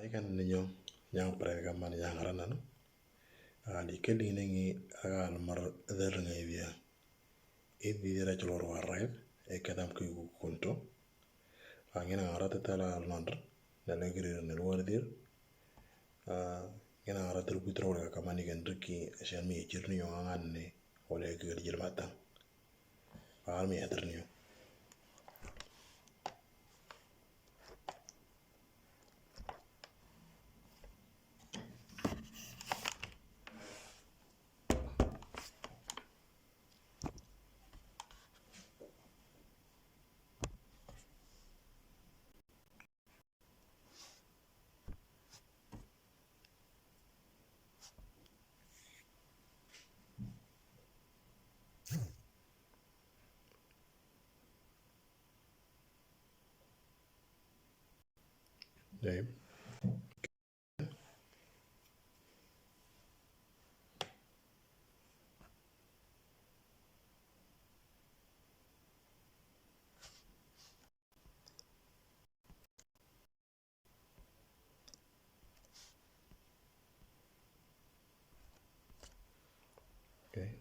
ikan ninyo yang prega man yang ranano ali kelli nengi agal mar dernga evia dira chlor warraif e kadam ku kunto angina arata tala almandr la negri nel wardir ngina arata rubitro wala kamani gendriki ashan mi jirni yo anganne wala gir jirmata almi adrniyo طيب اوكي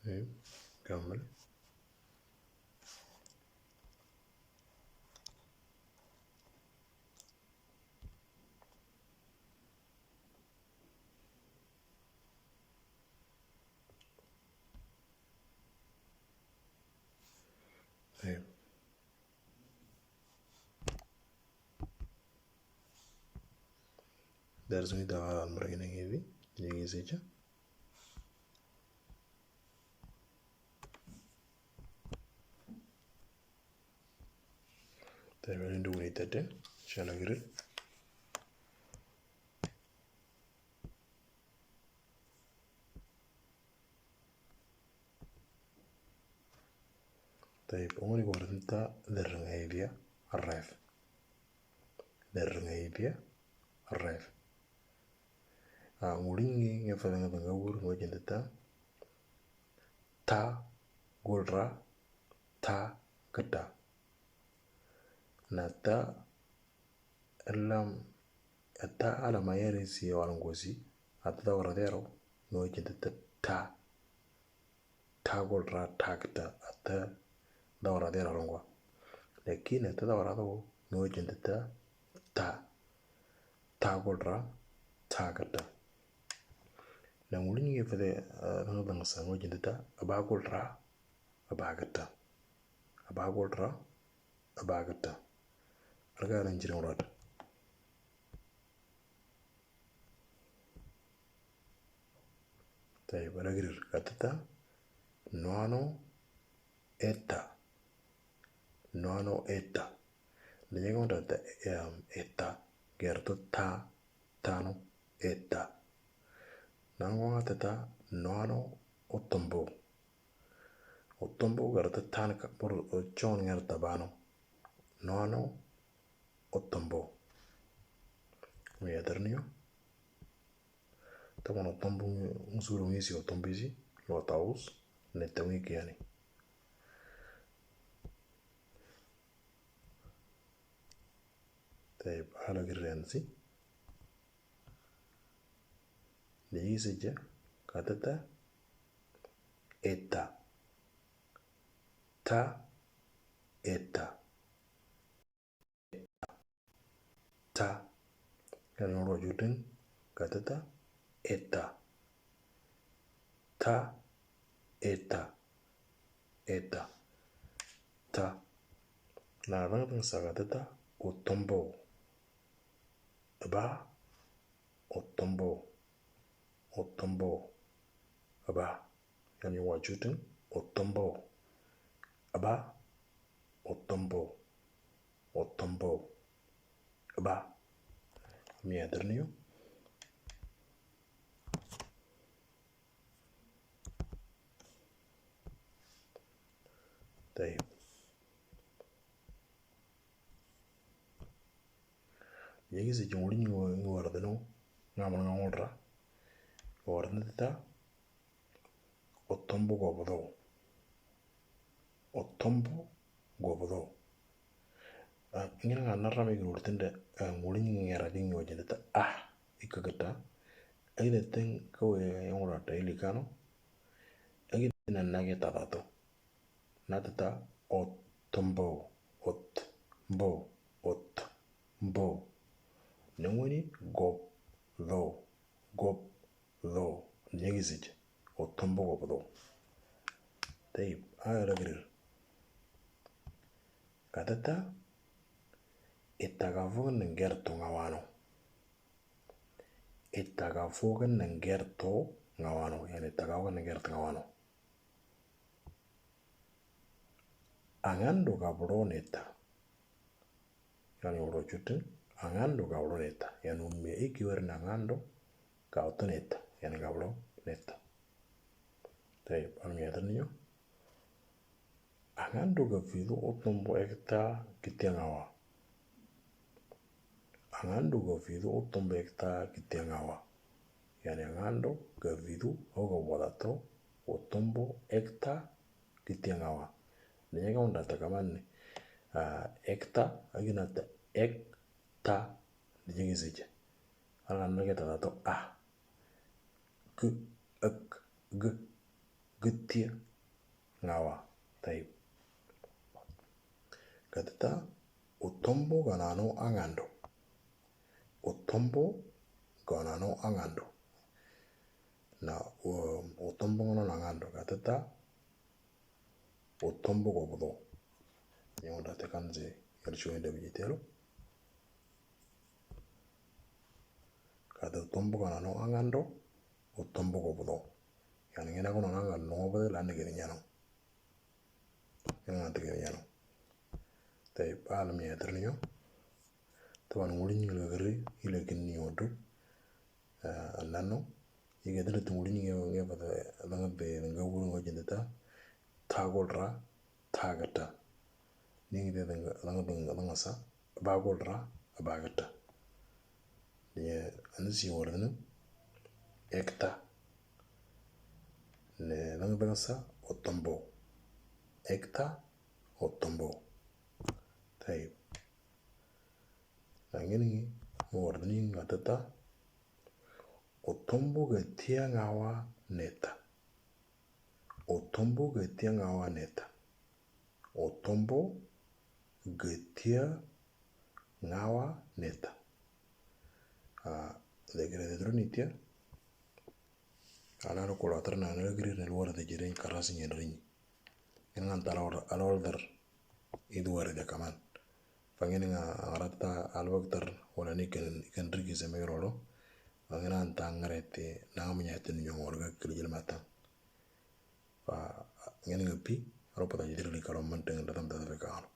طيب كمل طيب درسني دعا المرينة هذي نيجي زيجا طيب ندو نيتاتين شالا غير طيب عمري قولت انت درنغايبيا الريف درنغايبيا الريف nguringi ngefalanga bangawur ngojendeta ta gulra ta gada na ta elam ta ala mayere si walangosi atda waradero ngojendeta ta gulra ta gada ata da waradero longwa lakini atda warado ngojendeta ta gulra ta gada na nguringi ngefale ngabanga sa ngojendeta abagulra abagata abagulra abagata arga nanjirin rod طيب رجل كاتتا نوانو eta lenyegon data eta gerto tano eta nangonga tata noano otombo gerto tan por chon gerta bano noano otombo mi adernio طبعا الطنب نصور ميسي وطنبيزي لو طاووس نتاويك يعني طيب على قريانسي ليجي سجا كاتتا eta ta kan noro juten katata eta ta na rangin sagatata otombo ba otombo ba yani wajuten otombo ba otombo ba mi adernio طيب يجي جمهوري نوردنو ngamal ngawulra warnita otombo gobodo ngina nga narrame gurtinde ngulin ngera dingi wajenta ikagata aida ten kawe yongura ta ilikano agi nage tatato natata otombo nangwani gob lo nyegizij otombo gobodo طيب هذا غير katata itagafogen nengerto ngawano yani itagafogen nengerto ngawano angando gabro neta yani uro chutin angando gabro neta yani umme ikiwer na angando gauto neta yani gabro neta طيب almiyadaniyo angando gafido otombo ekta kitiangawa yani angando gavidu oga wadato otombo ekta kitiangawa nyaga undata kamane ekta aginata ekta nijigizije ala nage tatato gtia ngawa طيب katata otombo ganano angando na otombo ganano angando katata otombo gobodo nyonda tekanze yarchuende bijitelo kada otombo ganano angando otombo gobodo yani ngena kono nanga nobe la negere nyano ngena tegere nyano طيب عالم يدرنيو طبعا ولين يلغري إلى كني ودو أنانو يقدر تقولين يا بده لعند بنقول وجدته تاقول را تاقتا نيجي ده لعند سا باقول را باقتا يا أنسي وردنا إكتا لعند بنسا أوتومبو إكتا أوتومبو طيب langini wardani ngatata otombo gatia ngawa neta otombo gatia ngawa neta legre de dronitia ala ro kola trana negri nel wara de jeren karasi nyenrin enan talor alolder idwar de kaman fangene nga arata alwaktar wala ni kan rigi zeme rolo fangena anta ngarete na amnya tin nyongor ga kilijil mata fa ngene ngapi ro pata jidir li karo manteng datam da be kaano